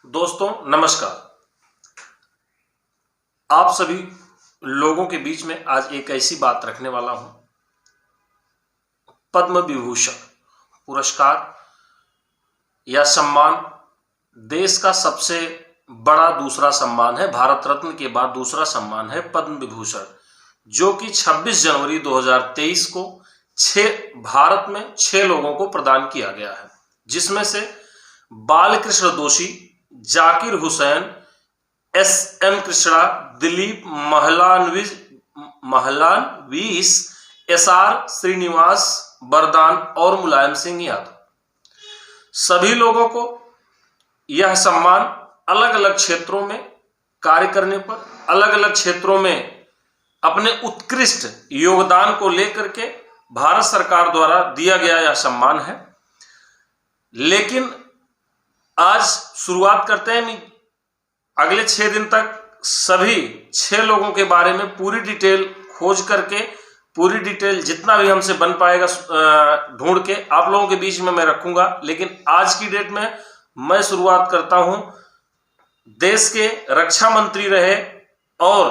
दोस्तों नमस्कार। आप सभी लोगों के बीच में आज एक ऐसी बात रखने वाला हूं। पद्म विभूषण पुरस्कार या सम्मान देश का सबसे बड़ा दूसरा सम्मान है। भारत रत्न के बाद दूसरा सम्मान है पद्म विभूषण, जो कि 26 जनवरी 2023 को भारत में 6 लोगों को प्रदान किया गया है, जिसमें से बालकृष्ण दोषी, जाकिर हुसैन, एस.एम. कृष्णा, दिलीप महलानविस, एस.आर. श्रीनिवास, बरदान और मुलायम सिंह यादव। सभी लोगों को यह सम्मान अलग अलग क्षेत्रों में कार्य करने पर, अलग अलग क्षेत्रों में अपने उत्कृष्ट योगदान को लेकर के भारत सरकार द्वारा दिया गया यह सम्मान है। लेकिन आज शुरुआत करते हैं। अगले 6 दिन तक सभी 6 लोगों के बारे में पूरी डिटेल खोज करके, पूरी डिटेल जितना भी हमसे बन पाएगा ढूंढ के आप लोगों के बीच में मैं रखूंगा। लेकिन आज की डेट में मैं शुरुआत करता हूं देश के रक्षा मंत्री रहे और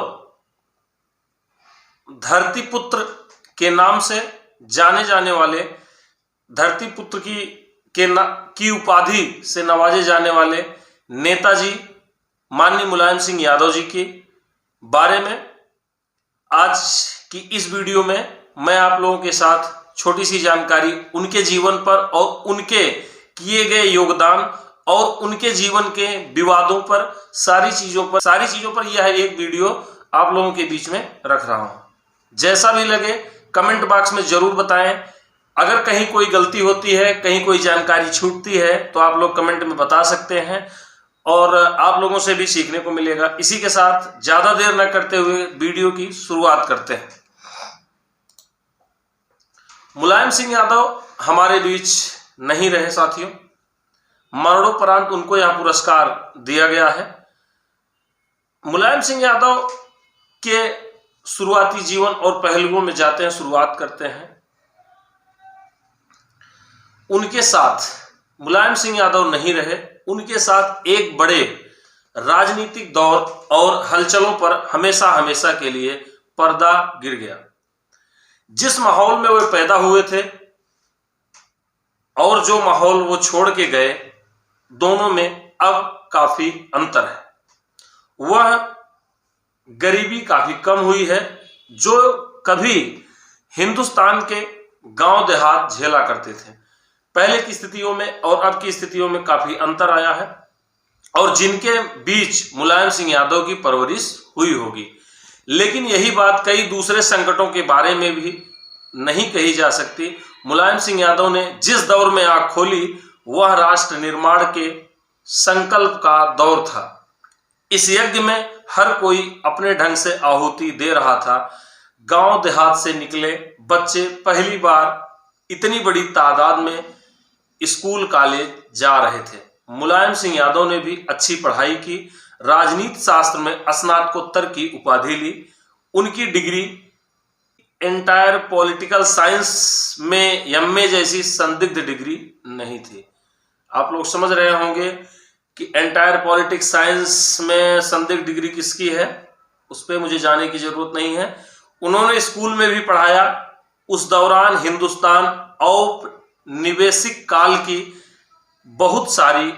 धरती पुत्र के नाम से जाने जाने वाले, धरती पुत्र की उपाधि से नवाजे जाने वाले नेताजी माननीय मुलायम सिंह यादव जी के बारे में आज की इस वीडियो में मैं आप लोगों के साथ छोटी सी जानकारी उनके जीवन पर और उनके किए गए योगदान और उनके जीवन के विवादों पर, सारी चीजों पर यह एक वीडियो आप लोगों के बीच में रख रहा हूं। जैसा भी लगे कमेंट बॉक्स में जरूर बताएं। अगर कहीं कोई गलती होती है, कहीं कोई जानकारी छूटती है तो आप लोग कमेंट में बता सकते हैं और आप लोगों से भी सीखने को मिलेगा। इसी के साथ ज्यादा देर न करते हुए वीडियो की शुरुआत करते हैं। मुलायम सिंह यादव हमारे बीच नहीं रहे साथियों। मरणोपरांत उनको यह पुरस्कार दिया गया है। मुलायम सिंह यादव के शुरुआती जीवन और पहलुओं में जाते हैं, शुरुआत करते हैं। उनके साथ मुलायम सिंह यादव नहीं रहे, उनके साथ एक बड़े राजनीतिक दौर और हलचलों पर हमेशा के लिए पर्दा गिर गया। जिस माहौल में वे पैदा हुए थे और जो माहौल वो छोड़ के गए, दोनों में अब काफी अंतर है। वह गरीबी काफी कम हुई है, जो कभी हिंदुस्तान के गांव देहात झेला करते थे। पहले की स्थितियों में और अब की स्थितियों में काफी अंतर आया है और जिनके बीच मुलायम सिंह यादव की परवरिश हुई होगी। लेकिन यही बात कई दूसरे संकटों के बारे में भी नहीं कही जा सकती। मुलायम सिंह यादव ने जिस दौर में आंख खोली वह राष्ट्र निर्माण के संकल्प का दौर था। इस यज्ञ में हर कोई अपने ढंग से आहुति दे रहा था। गांव देहात से निकले बच्चे पहली बार इतनी बड़ी तादाद में स्कूल कॉलेज जा रहे थे। मुलायम सिंह यादव ने भी अच्छी पढ़ाई की, राजनीति शास्त्र में स्नातकोत्तर की उपाधि ली। उनकी डिग्री एंटायर पॉलिटिकल साइंस में एमए जैसी संदिग्ध डिग्री नहीं थी। आप लोग समझ रहे होंगे कि एंटायर पॉलिटिक्स साइंस में संदिग्ध डिग्री किसकी है, उस पर मुझे जाने की जरूरत नहीं है। उन्होंने स्कूल में भी पढ़ाया। उस दौरान हिंदुस्तान औपनिवेशिक काल की बहुत सारी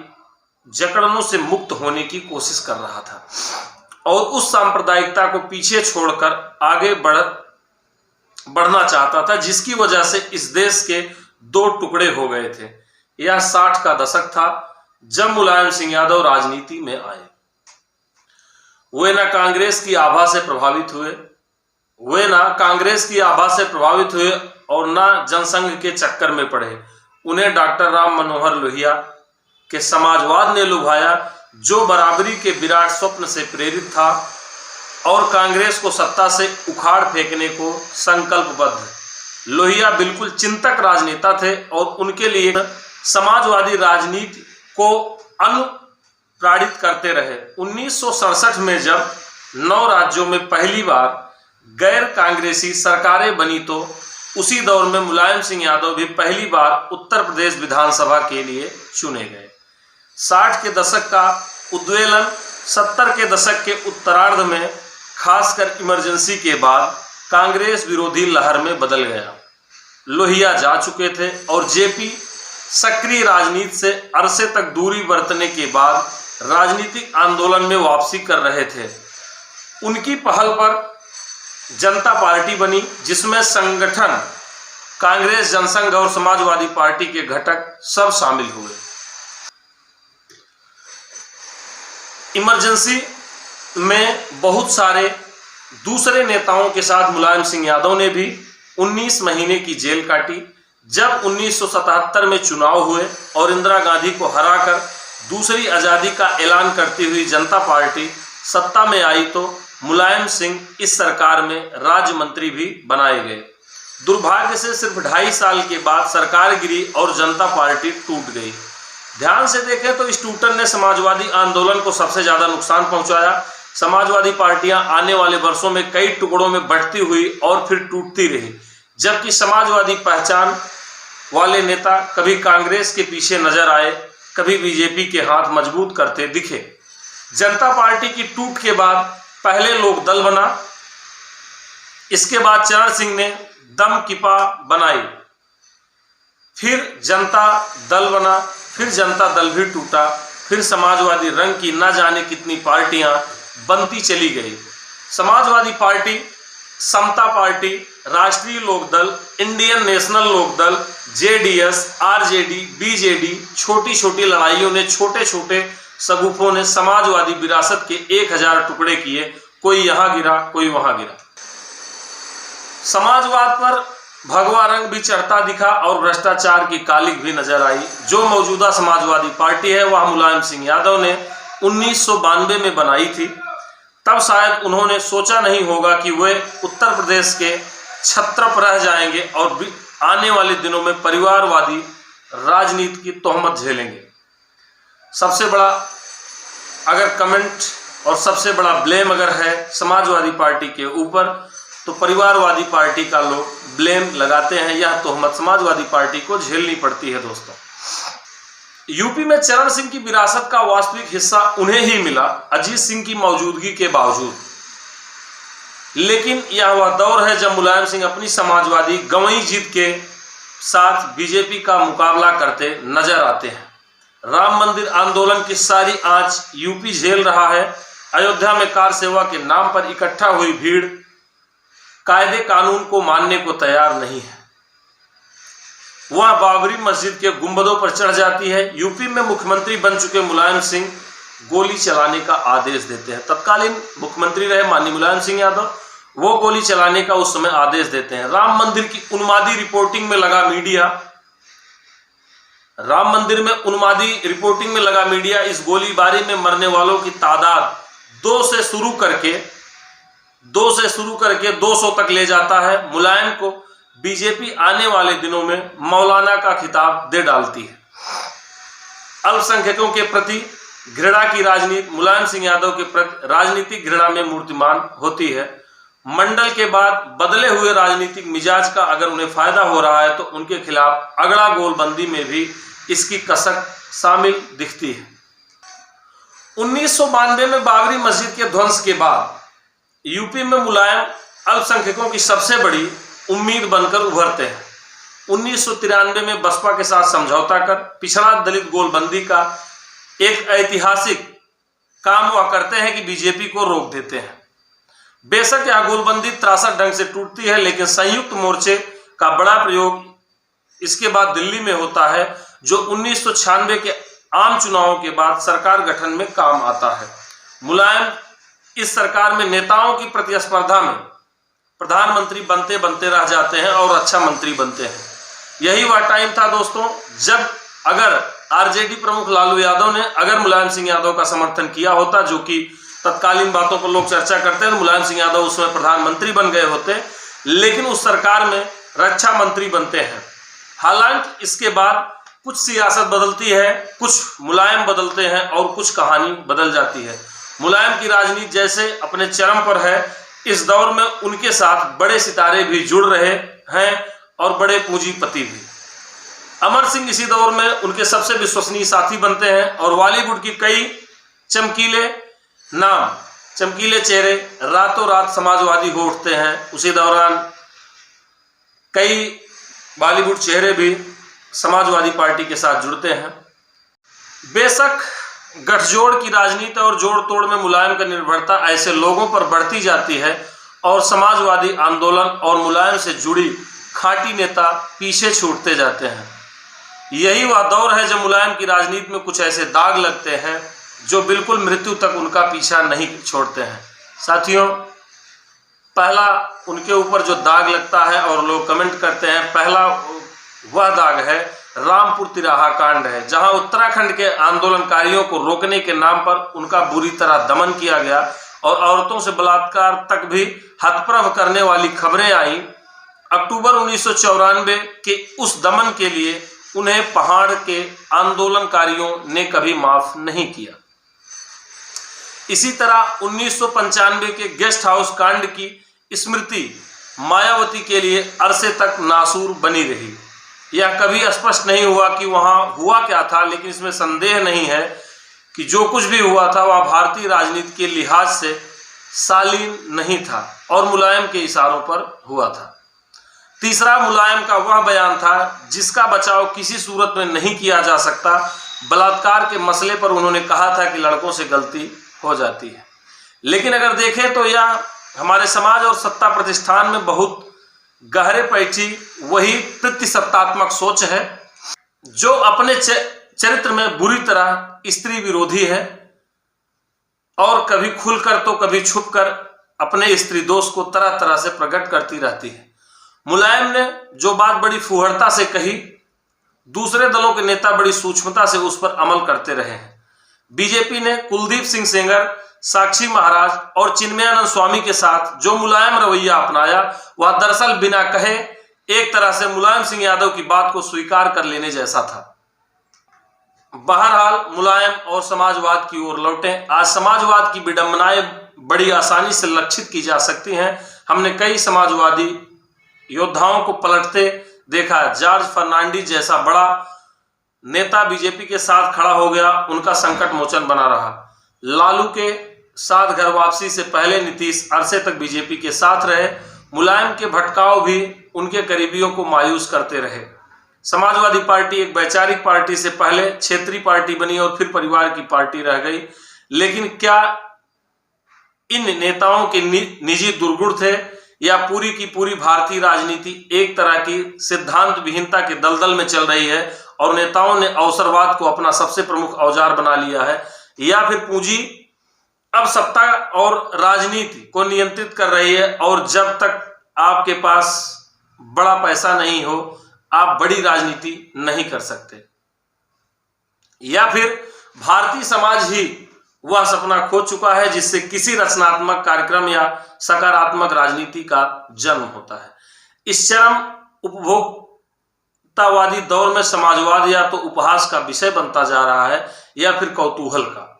जकड़नों से मुक्त होने की कोशिश कर रहा था और उस सांप्रदायिकता को पीछे छोड़कर आगे बढ़ना चाहता था, जिसकी वजह से इस देश के 2 टुकड़े हो गए थे। यह 60 का दशक था जब मुलायम सिंह यादव राजनीति में आए। वे न कांग्रेस की आभा से प्रभावित हुए और न जनसंघ के चक्कर में पड़े। उन्हें डॉक्टर राम मनोहर लोहिया के समाजवाद ने लुभाया, जो बराबरी के विराट स्वप्न से प्रेरित था और कांग्रेस को सत्ता से उखाड़ फेंकने को संकल्पबद्ध। लोहिया बिल्कुल चिंतक राजनेता थे और उनके लिए समाजवादी राजनीति को अनुप्राणित करते रहे। 1967 में जब 9 राज्यों में पहली बार गैर कांग्रेसी सरकारें बनी तो उसी दौर में मुलायम सिंह यादव भी पहली बार उत्तर प्रदेश विधानसभा के लिए चुने गए। 60 के दशक का उद्वेलन 70 के दशक के उत्तरार्ध में खासकर इमरजेंसी के बाद कांग्रेस विरोधी लहर में बदल गया। लोहिया जा चुके थे और जेपी सक्रिय राजनीति से अरसे तक दूरी बरतने के बाद राजनीतिक आंदोलन में वापसी कर रहे थे। उनकी पहल पर जनता पार्टी बनी, जिसमें संगठन कांग्रेस, जनसंघ और समाजवादी पार्टी के घटक सब शामिल हुए। इमरजेंसी में बहुत सारे दूसरे नेताओं के साथ मुलायम सिंह यादव ने भी 19 महीने की जेल काटी। जब 1977 में चुनाव हुए और इंदिरा गांधी को हराकर दूसरी आज़ादी का ऐलान करती हुई जनता पार्टी सत्ता में आई तो मुलायम सिंह इस सरकार में राज्य मंत्री भी बनाए गए। दुर्भाग्य से सिर्फ 2.5 साल के बाद सरकार गिरी और जनता पार्टी टूट गई। ध्यान से देखें तो इस टूटन ने समाजवादी आंदोलन को सबसे ज़्यादा नुकसान पहुंचाया। समाजवादी पार्टियां आने वाले वर्षों में कई टुकड़ों में बढ़ती हुई और फिर टूटती रही, जबकि समाजवादी पहचान वाले नेता कभी कांग्रेस के पीछे नजर आए, कभी बीजेपी के हाथ मजबूत करते दिखे। जनता पार्टी की टूट के बाद पहले लोक दल बना, इसके बाद चरण सिंह ने दम किपा बनाई, फिर जनता दल बना, फिर जनता दल भी टूटा, फिर समाजवादी रंग की न जाने कितनी पार्टियां बनती चली गई। Samajwadi party, Samata party, Rashtriya Lokdal, Indian National Lokdal, JDS, RJD, BJD, छोटी छोटी लड़ाइयों ने, छोटे छोटे सगुफों ने समाजवादी विरासत के 1000 टुकड़े किए। कोई यहाँ गिरा, कोई वहां गिरा। समाजवाद पर भगवा रंग भी चढ़ता दिखा और भ्रष्टाचार की कालिक भी नजर आई। जो मौजूदा समाजवादी पार्टी है वह मुलायम सिंह यादव ने 1992 में बनाई थी। तब शायद उन्होंने सोचा नहीं होगा कि वे उत्तर प्रदेश के छत्र रह जाएंगे और आने वाले दिनों में परिवारवादी राजनीति की तोहमत झेलेंगे। सबसे बड़ा अगर कमेंट और सबसे बड़ा ब्लेम अगर है समाजवादी पार्टी के ऊपर, तो परिवारवादी पार्टी का लोग ब्लेम लगाते हैं। यह तोहमत समाजवादी पार्टी को झेलनी पड़ती है। दोस्तों, यूपी में चरण सिंह की विरासत का वास्तविक हिस्सा उन्हें ही मिला, अजीत सिंह की मौजूदगी के बावजूद। लेकिन यह वह दौर है जब मुलायम सिंह अपनी समाजवादी गंवई जीत के साथ बीजेपी का मुकाबला करते नजर आते हैं। राम मंदिर आंदोलन की सारी आंच यूपी झेल रहा है। अयोध्या में कार सेवा के नाम पर इकट्ठा हुई भीड़ कायदे कानून को मानने को तैयार नहीं है। वह बाबरी मस्जिद के गुंबदों पर चढ़ जाती है। यूपी में मुख्यमंत्री बन चुके मुलायम सिंह गोली चलाने का आदेश देते हैं। तत्कालीन मुख्यमंत्री रहे माननीय मुलायम सिंह यादव, वो गोली चलाने का उस समय आदेश देते हैं। राम मंदिर की उन्मादी रिपोर्टिंग में लगा मीडिया, राम मंदिर में उन्मादी रिपोर्टिंग में लगा मीडिया इस गोलीबारी में मरने वालों की तादाद 2 से शुरू करके 200 तक ले जाता है। मुलायम को बीजेपी आने वाले दिनों में मौलाना का खिताब दे डालती है। अल्पसंख्यकों के प्रति घृणा की राजनीति मुलायम सिंह यादव के प्रति राजनीतिक घृणा में मूर्तिमान होती है। मंडल के बाद बदले हुए राजनीतिक मिजाज का अगर उन्हें फायदा हो रहा है तो उनके खिलाफ अगड़ा गोलबंदी में भी इसकी कसक शामिल दिखती है। 1992 में बाबरी मस्जिद के ध्वंस के बाद यूपी में मुलायम अल्पसंख्यकों की सबसे बड़ी उम्मीद बनकर उभरते हैं। 1993 में बसपा के साथ समझौता कर पिछड़ा दलित गोलबंदी का एक ऐतिहासिक काम वह करते हैं कि बीजेपी को रोक देते हैं। बेशक यह गोलबंदी त्रासक ढंग से टूटती है, लेकिन संयुक्त मोर्चे का बड़ा प्रयोग इसके बाद दिल्ली में होता है, जो 1996 के आम चुनावों के बाद सरकार गठन में काम आता है। मुलायम इस सरकार में नेताओं की प्रतिस्पर्धा में प्रधानमंत्री बनते बनते रह जाते हैं और अच्छा मंत्री बनते हैं। यही वह टाइम था दोस्तों जब अगर आरजेडी प्रमुख लालू यादव ने अगर मुलायम सिंह यादव का समर्थन किया होता, जो कि तत्कालीन बातों पर लोग चर्चा करते हैं, तो मुलायम सिंह यादव उसमें प्रधानमंत्री बन गए होते, लेकिन उस सरकार में रक्षा मंत्री बनते हैं। हालांकि इसके बाद कुछ सियासत बदलती है, कुछ मुलायम बदलते हैं और कुछ कहानी बदल जाती है। मुलायम की राजनीति जैसे अपने चरम पर है, इस दौर में उनके साथ बड़े सितारे भी जुड़ रहे हैं और बड़े पूंजीपति भी। अमर सिंह इसी दौर में उनके सबसे विश्वसनीय साथी बनते हैं और बॉलीवुड की कई चमकीले नाम, चमकीले चेहरे रातों रात समाजवादी हो उठते हैं। उसी दौरान कई बॉलीवुड चेहरे भी समाजवादी पार्टी के साथ जुड़ते हैं। बेशक गठजोड़ की राजनीति और जोड़ तोड़ में मुलायम का निर्भरता ऐसे लोगों पर बढ़ती जाती है और समाजवादी आंदोलन और मुलायम से जुड़ी खाटी नेता पीछे छूटते जाते हैं। यही वह दौर है जब मुलायम की राजनीति में कुछ ऐसे दाग लगते हैं जो बिल्कुल मृत्यु तक उनका पीछा नहीं छोड़ते हैं। साथियों, पहला उनके ऊपर जो दाग लगता है और लोग कमेंट करते हैं, पहला वह दाग है रामपुर तिराहा कांड है, जहां उत्तराखंड के आंदोलनकारियों को रोकने के नाम पर उनका बुरी तरह दमन किया गया और औरतों से बलात्कार तक भी हतप्रभ करने वाली खबरें आई। अक्टूबर 1994 के उस दमन के लिए उन्हें पहाड़ के आंदोलनकारियों ने कभी माफ नहीं किया। इसी तरह 1995 के गेस्ट हाउस कांड की स्मृति मायावती के लिए अरसे तक नासूर बनी रही। यह कभी स्पष्ट नहीं हुआ कि वहां हुआ क्या था, लेकिन इसमें संदेह नहीं है कि जो कुछ भी हुआ था वह भारतीय राजनीति के लिहाज से शालीन नहीं था और मुलायम के इशारों पर हुआ था। तीसरा, मुलायम का वह बयान था जिसका बचाव किसी सूरत में नहीं किया जा सकता। बलात्कार के मसले पर उन्होंने कहा था कि लड़कों से गलती हो जाती है, लेकिन अगर देखें तो यह हमारे समाज और सत्ता प्रतिष्ठान में बहुत गहरे बैठी वही प्रतिसत्तात्मक सोच है जो अपने चरित्र में बुरी तरह स्त्री विरोधी है और कभी खुलकर तो कभी छुपकर अपने स्त्री दोष को तरह तरह से प्रकट करती रहती है। मुलायम ने जो बात बड़ी फुहड़ता से कही, दूसरे दलों के नेता बड़ी सूक्ष्मता से उस पर अमल करते रहे हैं। बीजेपी ने कुलदीप सिंह सेंगर, साक्षी महाराज और चिन्मयानंद स्वामी के साथ जो मुलायम रवैया अपनाया वह दरअसल बिना कहे एक तरह से मुलायम सिंह यादव की बात को स्वीकार कर लेने जैसा था। बहरहाल मुलायम और समाजवाद की ओर लौटें। आज समाजवाद की विडंबनाएं बड़ी आसानी से लक्षित की जा सकती हैं। हमने कई समाजवादी योद्धाओं को पलटते देखा। जॉर्ज फर्नांडीज जैसा बड़ा नेता बीजेपी के साथ खड़ा हो गया, उनका संकट मोचन बना रहा। लालू के साथ घर वापसी से पहले नीतीश अरसे तक बीजेपी के साथ रहे। मुलायम के भटकाव भी उनके करीबियों को मायूस करते रहे। समाजवादी पार्टी एक वैचारिक पार्टी से पहले क्षेत्रीय पार्टी बनी और फिर परिवार की पार्टी रह गई। लेकिन क्या इन नेताओं के निजी दुर्गुण थे या पूरी की पूरी भारतीय राजनीति एक तरह की सिद्धांत विहीनता के दलदल में चल रही है और नेताओं ने अवसरवाद को अपना सबसे प्रमुख औजार बना लिया है, या फिर पूंजी अब सत्ता और राजनीति को नियंत्रित कर रही है और जब तक आपके पास बड़ा पैसा नहीं हो आप बड़ी राजनीति नहीं कर सकते, या फिर भारतीय समाज ही वह सपना खो चुका है जिससे किसी रचनात्मक कार्यक्रम या सकारात्मक राजनीति का जन्म होता है। इस चरम उपभोक्तावादी दौर में समाजवाद या तो उपहास का विषय बनता जा रहा है या फिर कौतूहल का।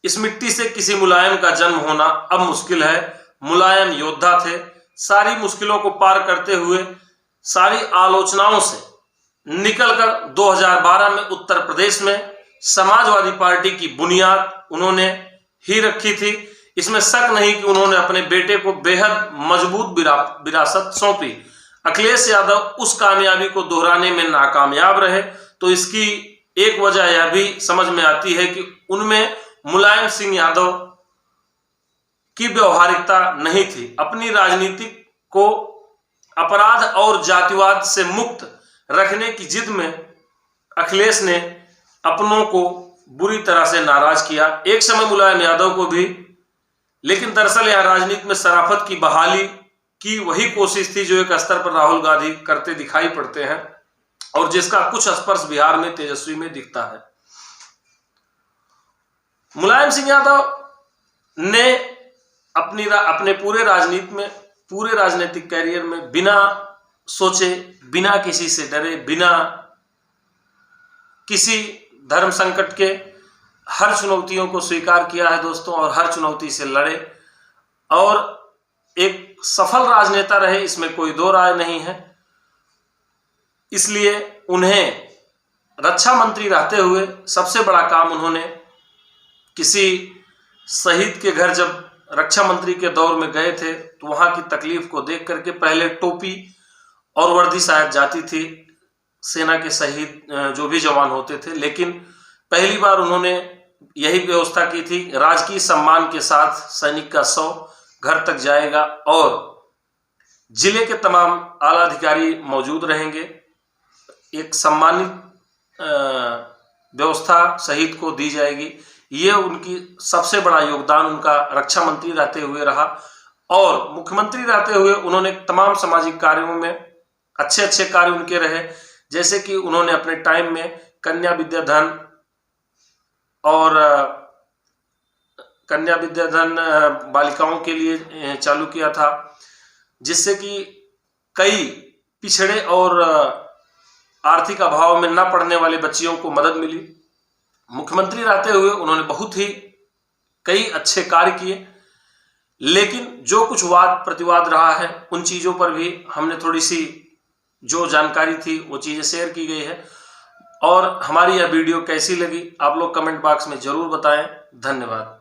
इस मिट्टी से किसी मुलायम का जन्म होना अब मुश्किल है। मुलायम योद्धा थे, सारी मुश्किलों को पार करते हुए सारी आलोचनाओं से निकलकर 2012 में उत्तर प्रदेश में समाजवादी पार्टी की बुनियाद उन्होंने ही रखी थी। इसमें शक नहीं कि उन्होंने अपने बेटे को बेहद मजबूत विरासत सौंपी। अखिलेश यादव उस कामयाबी को दोहराने में नाकामयाब रहे तो इसकी एक वजह यह भी समझ में आती है कि उनमें मुलायम सिंह यादव की व्यवहारिकता नहीं थी। अपनी राजनीति को अपराध और जातिवाद से मुक्त रखने की जिद में अखिलेश ने अपनों को बुरी तरह से नाराज किया, एक समय मुलायम यादव को भी। लेकिन दरअसल यह राजनीति में शराफत की बहाली की वही कोशिश थी जो एक स्तर पर राहुल गांधी करते दिखाई पड़ते हैं और जिसका कुछ स्पर्श बिहार में तेजस्वी में दिखता है। मुलायम सिंह यादव ने अपने पूरे राजनीतिक कैरियर में बिना सोचे, बिना किसी से डरे, बिना किसी धर्म संकट के हर चुनौतियों को स्वीकार किया है दोस्तों, और हर चुनौती से लड़े और एक सफल राजनेता रहे, इसमें कोई दो राय नहीं है। इसलिए उन्हें रक्षा मंत्री रहते हुए सबसे बड़ा काम उन्होंने किसी शहीद के घर जब रक्षा मंत्री के दौर में गए थे तो वहां की तकलीफ को देख करके पहले टोपी और वर्दी शायद जाती थी सेना के शहीद जो भी जवान होते थे, लेकिन पहली बार उन्होंने यही व्यवस्था की थी, राजकीय सम्मान के साथ सैनिक का शव घर तक जाएगा और जिले के तमाम आला अधिकारी मौजूद रहेंगे। एक सम्मानित व्यवस्था शहीद को दी जाएगी। ये उनकी सबसे बड़ा योगदान उनका रक्षा मंत्री रहते हुए रहा और मुख्यमंत्री रहते हुए उन्होंने तमाम सामाजिक कार्यों में अच्छे कार्य उनके रहे, जैसे कि उन्होंने अपने टाइम में कन्या विद्याधन और कन्या विद्याधन बालिकाओं के लिए चालू किया था, जिससे कि कई पिछड़े और आर्थिक अभाव में न पढ़ने वाले बच्चियों को मदद मिली। मुख्यमंत्री रहते हुए उन्होंने बहुत ही कई अच्छे कार्य किए, लेकिन जो कुछ वाद प्रतिवाद रहा है उन चीज़ों पर भी हमने थोड़ी सी जो जानकारी थी वो चीज़ें शेयर की गई है। और हमारी यह वीडियो कैसी लगी आप लोग कमेंट बॉक्स में ज़रूर बताएं। धन्यवाद।